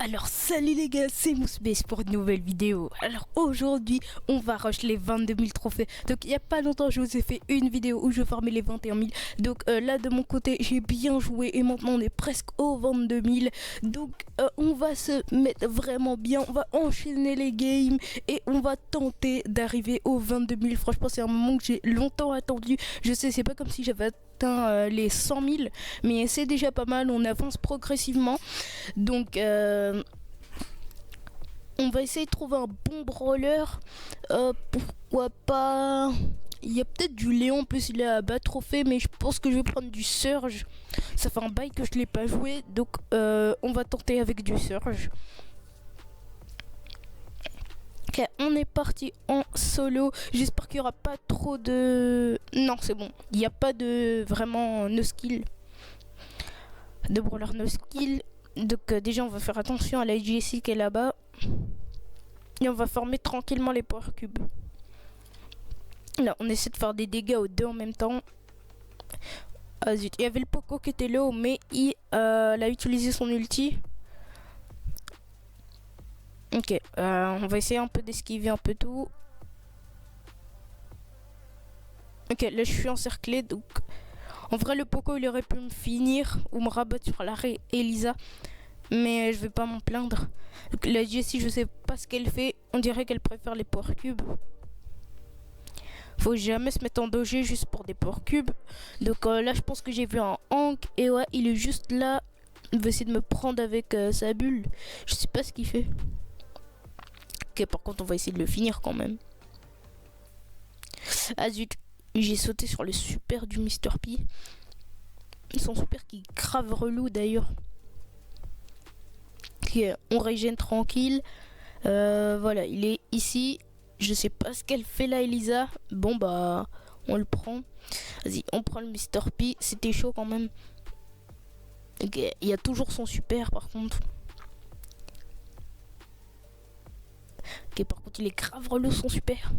Alors salut les gars, c'est Mousbase pour une nouvelle vidéo. Alors aujourd'hui on va rush les 22 000 trophées. Donc il n'y a pas longtemps je vous ai fait une vidéo où je formais les 21 000. Donc là de mon côté j'ai bien joué et maintenant on est presque aux 22 000. Donc on va se mettre vraiment bien, on va enchaîner les games et on va tenter d'arriver aux 22 000. Franchement c'est un moment que j'ai longtemps attendu. Je sais, c'est pas comme si j'avais atteint les 100 000, mais c'est déjà pas mal, on avance progressivement. Donc on va essayer de trouver un bon brawler. Pourquoi pas. Il y a peut-être du Léon, en plus il a bas trophée, mais je pense que je vais prendre du Surge. Ça fait un bail que je l'ai pas joué, donc on va tenter avec du Surge. Ok, on est parti en solo. J'espère qu'il n'y aura pas trop de... Non, c'est bon. Il n'y a pas de vraiment no skill. De brawler no skill. Donc déjà on va faire attention à la JC qui est là-bas. Et on va former tranquillement les power cubes. Là on essaie de faire des dégâts aux deux en même temps. Ah zut, il y avait le Poco qui était là, mais il a utilisé son ulti. Ok, on va essayer un peu d'esquiver un peu tout. Ok, là je suis encerclé, donc en vrai le Poco il aurait pu me finir ou me rabattre sur l'arrêt Elisa. Mais je vais pas m'en plaindre. Donc, la Jessie, je sais pas ce qu'elle fait. On dirait qu'elle préfère les power cubes. Faut jamais se mettre en danger juste pour des power cubes. Donc là, je pense que j'ai vu un Hank. Et ouais, il est juste là. Il va essayer de me prendre avec sa bulle. Je sais pas ce qu'il fait. Ok, par contre, on va essayer de le finir quand même. Ah zut, j'ai sauté sur le super du Mr. P. Son super qui est grave relou d'ailleurs. On régène tranquille. Voilà, il est ici. Je sais pas ce qu'elle fait là, Elisa. Bon bah, on le prend. Vas-y, on prend le Mr. P. C'était chaud quand même. Ok, il y a toujours son super par contre. Ok, par contre il est grave relou son super.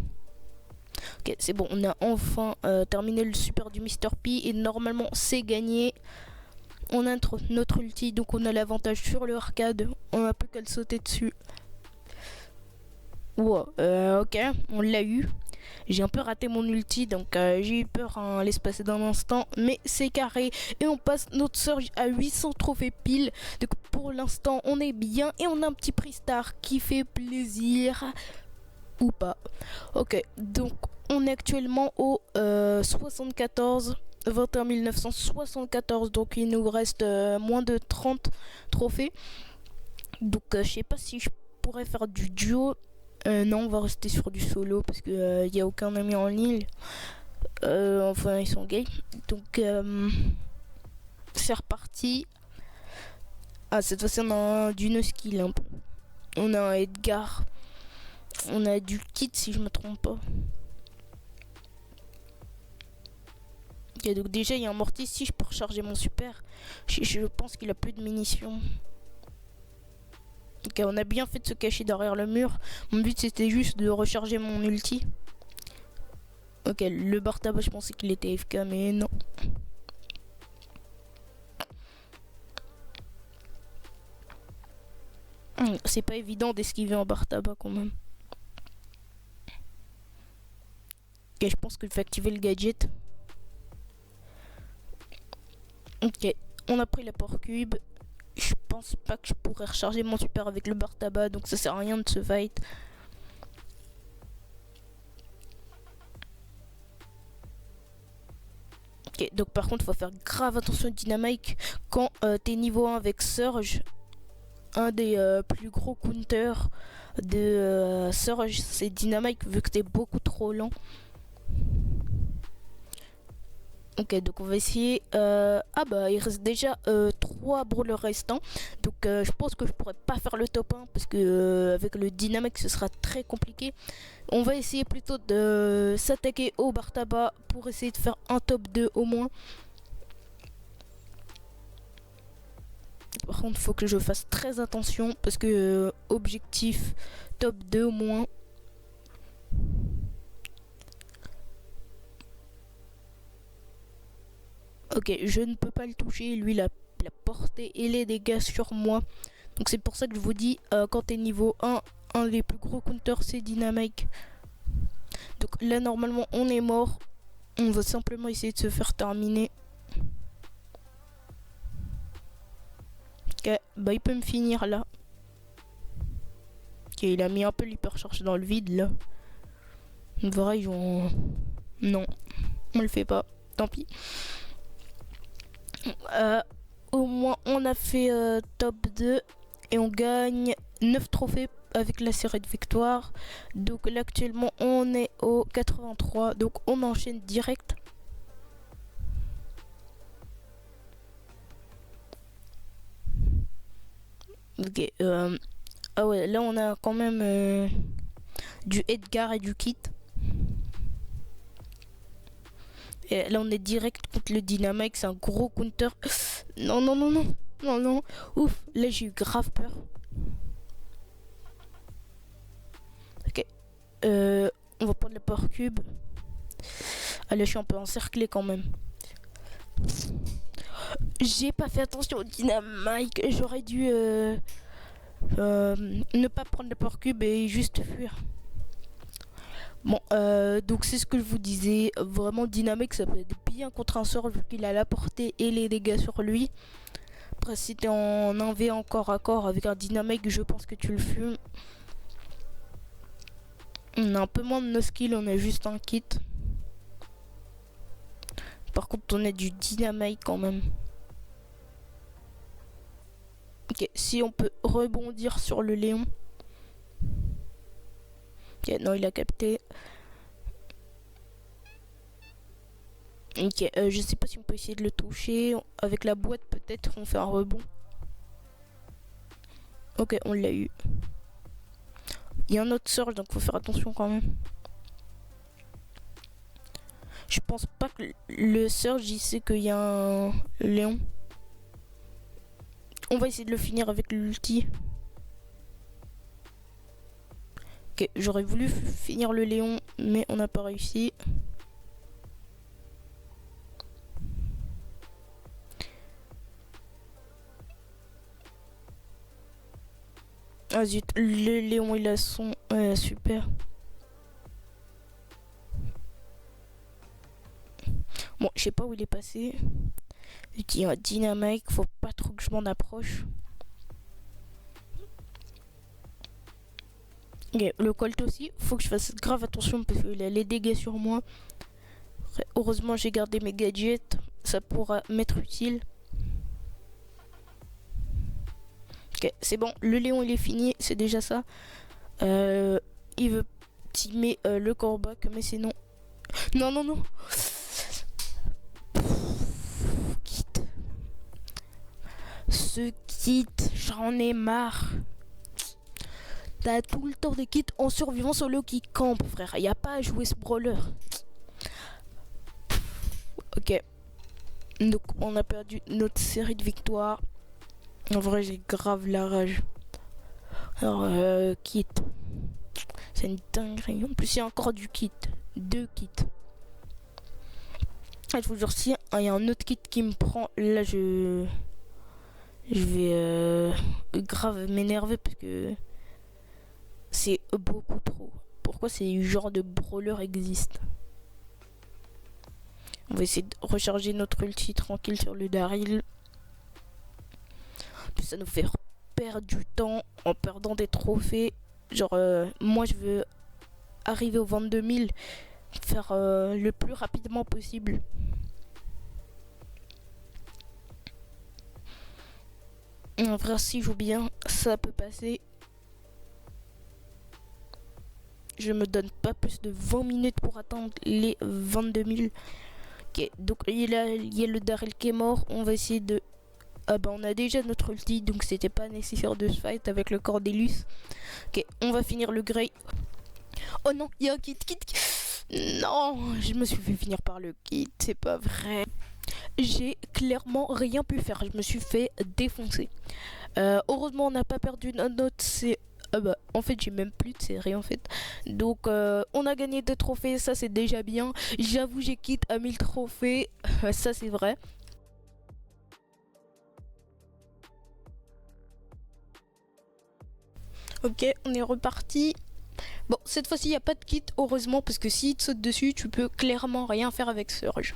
Ok, c'est bon, on a enfin terminé le super du Mr. P. Et normalement c'est gagné. On a notre ulti, donc on a l'avantage sur le arcade. On n'a plus qu'à le sauter dessus. Wow, ok, on l'a eu. J'ai un peu raté mon ulti, donc j'ai eu peur l'espace d'un instant. Mais c'est carré. Et on passe notre surge à 800 trophées pile. Donc pour l'instant, on est bien. Et on a un petit prix star qui fait plaisir. Ou pas. Ok, donc on est actuellement au 74. 21 974, donc il nous reste moins de 30 trophées. Donc je sais pas si je pourrais faire du duo. Non, on va rester sur du solo parce que y a aucun ami en ligne. Enfin ils sont gays. Donc c'est reparti. Ah, cette fois-ci on a du no skill un peu. On a un Edgar. On a du kit si je me trompe pas. Ok, donc déjà il y a un mortier. Si je peux recharger mon super, je pense qu'il a plus de munitions. Ok, on a bien fait de se cacher derrière le mur. Mon but c'était juste de recharger mon ulti. Ok, le bar tabac, je pensais qu'il était FK, mais non. C'est pas évident d'esquiver un bar tabac quand même. Ok, je pense que je vais activer le gadget. Ok, on a pris la power cube. Je pense pas que je pourrais recharger mon super avec le bar tabac, donc ça sert à rien de se fight. Ok, donc par contre, faut faire grave attention au dynamite quand t'es niveau 1 avec Surge. Un des plus gros counters de Surge, c'est dynamite vu que t'es beaucoup trop lent. Ok, donc on va essayer. Ah bah il reste déjà 3 brawlers restants. Donc je pense que je pourrais pas faire le top 1 parce que avec le dynamique ce sera très compliqué. On va essayer plutôt de s'attaquer au bar tabac pour essayer de faire un top 2 au moins. Par contre, il faut que je fasse très attention parce que objectif top 2 au moins. Ok, je ne peux pas le toucher. Lui, il a la portée et les dégâts sur moi. Donc c'est pour ça que je vous dis, quand t'es niveau 1 des plus gros counters c'est Dynamite. Donc là normalement on est mort. On va simplement essayer de se faire terminer. Ok, bah il peut me finir là. Ok, il a mis un peu l'hypercharge dans le vide là. Vrai, ils ont... Non, on le fait pas. Tant pis. Au moins on a fait top 2 et on gagne 9 trophées avec la série de victoires. Donc là actuellement on est au 83, donc on enchaîne direct. Ok, ah ouais, là on a quand même du Edgar et du Kit. Et là on est direct contre le Dynamite, c'est un gros counter. Non, non, non, non, non, non. Ouf, là j'ai eu grave peur. Ok, on va prendre le Power Cube. Ah là je suis un peu encerclé quand même. J'ai pas fait attention au Dynamite, j'aurais dû ne pas prendre le Power Cube et juste fuir. Bon, donc c'est ce que je vous disais, vraiment Dynamite ça peut être bien contre un sort vu qu'il a la portée et les dégâts sur lui. Après si t'es en 1v encore à corps avec un Dynamite, je pense que tu le fumes. On a un peu moins de nos skills, on a juste un kit. Par contre on a du Dynamite quand même. Ok, si on peut rebondir sur le Léon. Ok, non il a capté. Ok, je sais pas si on peut essayer de le toucher. Avec la boîte peut-être on fait un rebond. Ok, on l'a eu. Il y a un autre surge donc faut faire attention quand même. Je pense pas que le surge il sait qu'il y a un Léon. On va essayer de le finir avec l'ulti. Ok, j'aurais voulu finir le Léon mais on n'a pas réussi. Ah zut, le Léon il a son... Ouais, super. Bon, je sais pas où il est passé. Il y a un Dynamite, faut pas trop que je m'en approche. Okay, le Colt aussi, faut que je fasse grave attention parce qu'il a les dégâts sur moi. Après, heureusement j'ai gardé mes gadgets, ça pourra m'être utile. Ok, c'est bon, le Léon il est fini, c'est déjà ça. Il veut teamer le Corbac, mais c'est non. Non, non, non. Quitte. Ce kit, j'en ai marre. T'as tout le temps des kits en survivant solo qui campe, frère. Y a pas à jouer ce brawler. Ok. Donc, on a perdu notre série de victoires. En vrai, j'ai grave la rage. Alors, kit. C'est une dinguerie. En plus, il y a encore du kit. 2 kits. Ah, je vous jure, si il y a un autre kit qui me prend, là, je vais grave m'énerver parce que c'est beaucoup trop. Pourquoi ces genres de brawler existent? On va essayer de recharger notre ulti tranquille sur le Daryl. Puis ça nous fait perdre du temps en perdant des trophées. Genre, moi je veux arriver aux 22 000, faire le plus rapidement possible. En vrai, si je joue bien, ça peut passer. Je me donne pas plus de 20 minutes pour atteindre les 22 000. Ok, donc il y a le Daryl qui est mort. On va essayer de... Ah bah on a déjà notre ulti, donc c'était pas nécessaire de se fight avec le Cordelius. Ok, on va finir le Grey. Oh non, il y a un kit. Non, je me suis fait finir par le kit, c'est pas vrai. J'ai clairement rien pu faire, je me suis fait défoncer. Heureusement on n'a pas perdu notre... bah, en fait j'ai même plus de série en fait. Donc on a gagné 2 trophées, ça c'est déjà bien. J'avoue j'ai quitté à 1000 trophées, ça c'est vrai. Ok, on est reparti. Bon, cette fois-ci, il n'y a pas de kit, heureusement, parce que s'il te saute dessus, tu peux clairement rien faire avec Surge.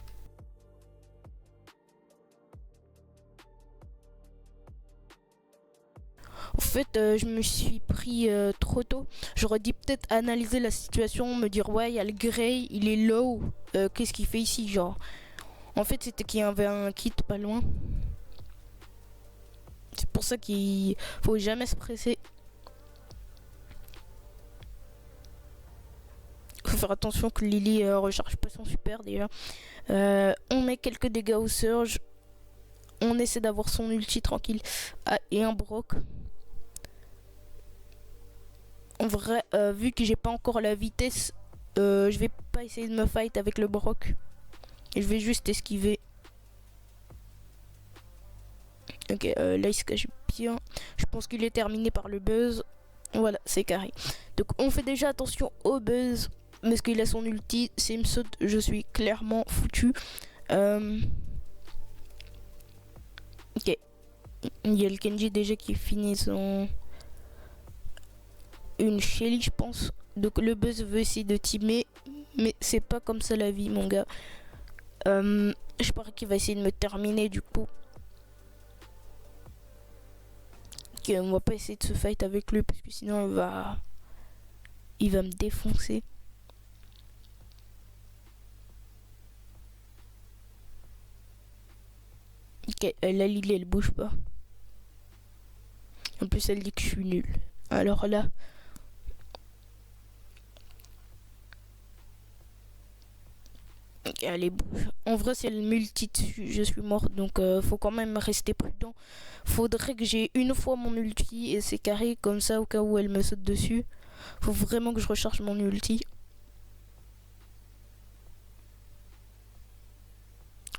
En fait, je me suis pris trop tôt. J'aurais dû peut-être analyser la situation, me dire ouais, il y a le Grey, il est low. Qu'est-ce qu'il fait ici, genre? En fait, c'était qu'il y avait un kit pas loin. C'est pour ça qu'il faut jamais se presser. Faut faire attention que Lily recharge pas son super déjà. On met quelques dégâts au Surge. On essaie d'avoir son ulti tranquille. Ah, et un Brock. En vrai, vu que j'ai pas encore la vitesse, je vais pas essayer de me fight avec le Brock. Et je vais juste esquiver. Ok, là il se cache bien. Je pense qu'il est terminé par le buzz. Voilà, c'est carré. Donc on fait déjà attention au buzz. Parce qu'il a son ulti. S'il me saute, je suis clairement foutu. Ok. Il y a le Kenji déjà qui finit son... une Shelly, je pense. Donc le buzz veut essayer de teamer. Mais c'est pas comme ça la vie, mon gars. Je parie qu'il va essayer de me terminer du coup. Ok, on va pas essayer de se fight avec lui parce que sinon il va me défoncer. Ok, la Lily elle bouge pas. En plus elle dit que je suis nul. Alors là... Ok, allez bouge. En vrai c'est le multi dessus, je suis morte. Donc faut quand même rester prudent. Faudrait que j'ai une fois mon ulti et c'est carré comme ça au cas où elle me saute dessus. Faut vraiment que je recharge mon ulti.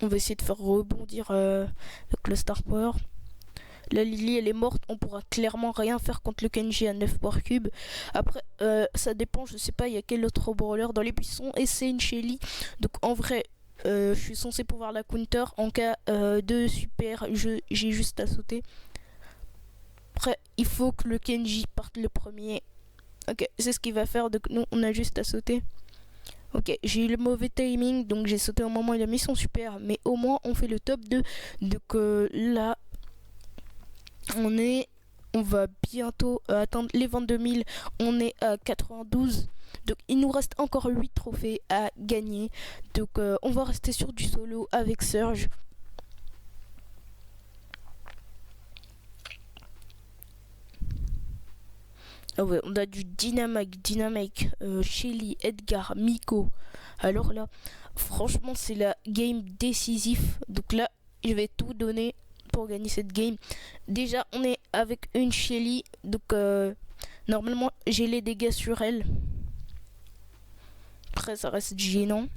On va essayer de faire rebondir avec le Star Power. La Lily elle est morte, on pourra clairement rien faire contre le Kenji à 9 power cube. Après ça dépend, je sais pas, il y a quel autre brawler dans les buissons et c'est une Shelly. Donc en vrai je suis censé pouvoir la counter en cas de super, j'ai juste à sauter. Après il faut que le Kenji parte le premier. Ok, c'est ce qu'il va faire, donc nous on a juste à sauter. Ok, j'ai eu le mauvais timing, donc j'ai sauté au moment où il a mis son super, mais au moins on fait le top 2. Donc là on va bientôt atteindre les 22 000. On est à 92. Donc il nous reste encore 8 trophées à gagner. Donc on va rester sur du solo avec Surge. Ah ouais, on a du Dynamite, Shelly, Edgar, Miko. Alors là, franchement c'est la game décisive. Donc là, je vais tout donner pour gagner cette game. Déjà on est avec une Shelly, donc normalement j'ai les dégâts sur elle. Après ça reste gênant.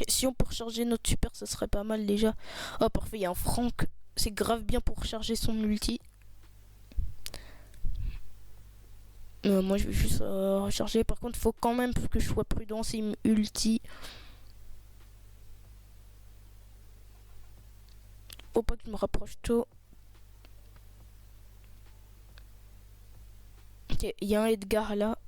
Et si on peut recharger notre super, ça serait pas mal déjà. Oh parfait, il y a un Franck, c'est grave bien pour recharger son ulti. Moi je vais juste recharger. Par contre il faut quand même que je sois prudent, c'est une ulti. Faut pas que je me rapproche tôt. Ok, il y a un Edgar là.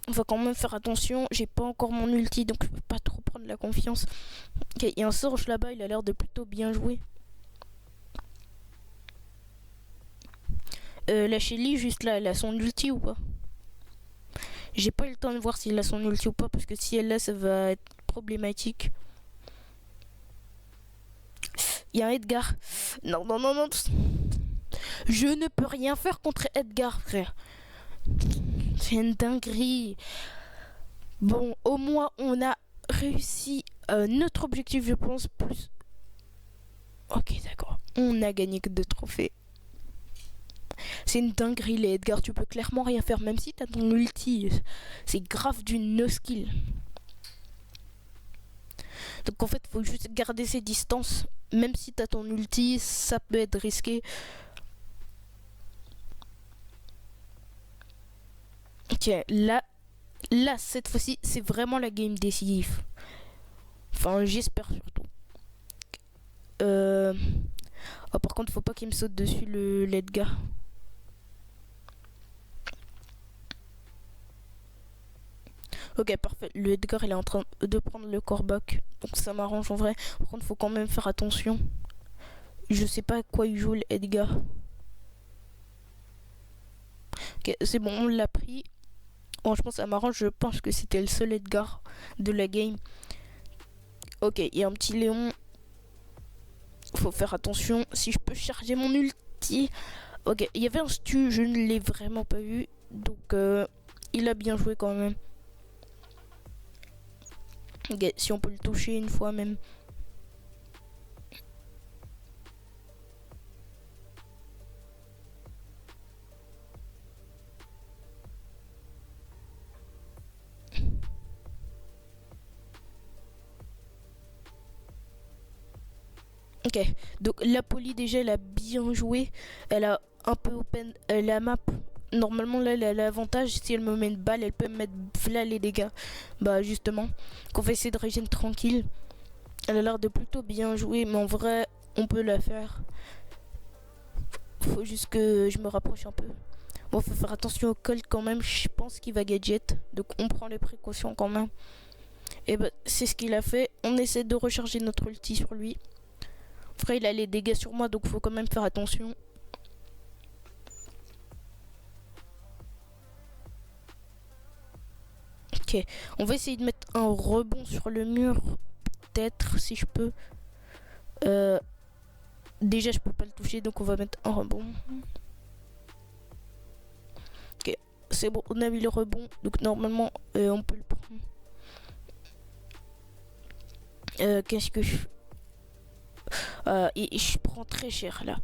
On va quand même faire attention. J'ai pas encore mon ulti donc je peux pas trop prendre la confiance. Ok, il y a un Surge là-bas, il a l'air de plutôt bien jouer. La Shelly juste là, elle a son ulti ou pas? J'ai pas eu le temps de voir s'il a son ulti ou pas parce que si elle l'a, ça va être problématique. Il y a un Edgar. Non, non, non, non. Je ne peux rien faire contre Edgar, frère. C'est une dinguerie. Bon, au moins, on a réussi notre objectif, je pense, plus... Ok, d'accord. On a gagné que 2 trophées. C'est une dinguerie, les Edgar. Tu peux clairement rien faire, même si t'as ton ulti. C'est grave du no-skill. Donc en fait, faut juste garder ses distances. Même si t'as ton ulti, ça peut être risqué. Tiens, là, cette fois-ci, c'est vraiment la game décisive. Enfin, j'espère surtout. Oh, par contre, faut pas qu'il me saute dessus l'Edgar. Ok, parfait. Le Edgar, il est en train de prendre le Kor'bok. Donc ça m'arrange en vrai. Par contre, faut quand même faire attention. Je sais pas à quoi il joue le Edgar. Ok, c'est bon, on l'a pris. Franchement, ça m'arrange. Je pense que c'était le seul Edgar de la game. Ok, il y a un petit Léon. Faut faire attention. Si je peux charger mon ulti. Ok, il y avait un stu. Je ne l'ai vraiment pas vu. Donc, il a bien joué quand même. Ok, si on peut le toucher une fois même. Ok, donc la Polly déjà elle a bien joué. Elle a un peu open la map. Normalement là elle a l'avantage, si elle me met une balle elle peut me mettre là les dégâts. Bah justement, qu'on va essayer de régénérer tranquille. Elle a l'air de plutôt bien jouer, mais en vrai on peut la faire. Faut juste que je me rapproche un peu. Bon, faut faire attention au Colt quand même, je pense qu'il va gadget. Donc on prend les précautions quand même. Et bah c'est ce qu'il a fait. On essaie de recharger notre ulti sur lui. Après il a les dégâts sur moi donc faut quand même faire attention. Ok, on va essayer de mettre un rebond sur le mur. Peut-être si je peux. Déjà je peux pas le toucher donc on va mettre un rebond. Ok, c'est bon, on a mis le rebond donc normalement on peut le prendre. Qu'est-ce que je... et je prends très cher là.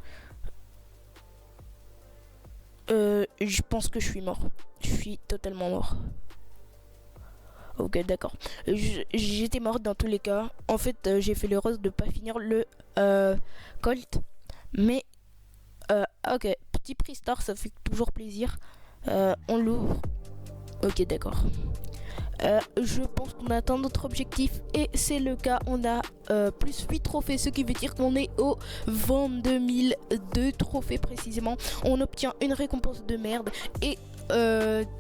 Je pense que je suis mort. Je suis totalement mort. Ok, d'accord. J'étais morte dans tous les cas. En fait, j'ai fait l'erreur de pas finir le Colt. Mais, ok, petit prix star, ça fait toujours plaisir. On l'ouvre. Ok, d'accord. Je pense qu'on a atteint notre objectif et c'est le cas. On a plus 8 trophées, ce qui veut dire qu'on est au 22 002 trophées précisément. On obtient une récompense de merde et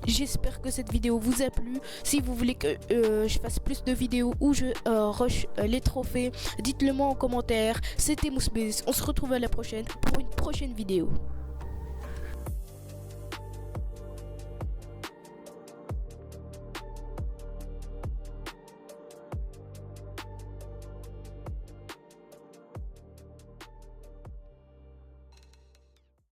j'espère que cette vidéo vous a plu. Si vous voulez que je fasse plus de vidéos où je rush les trophées, dites-le moi en commentaire. C'était Mousbez, on se retrouve à la prochaine pour une prochaine vidéo.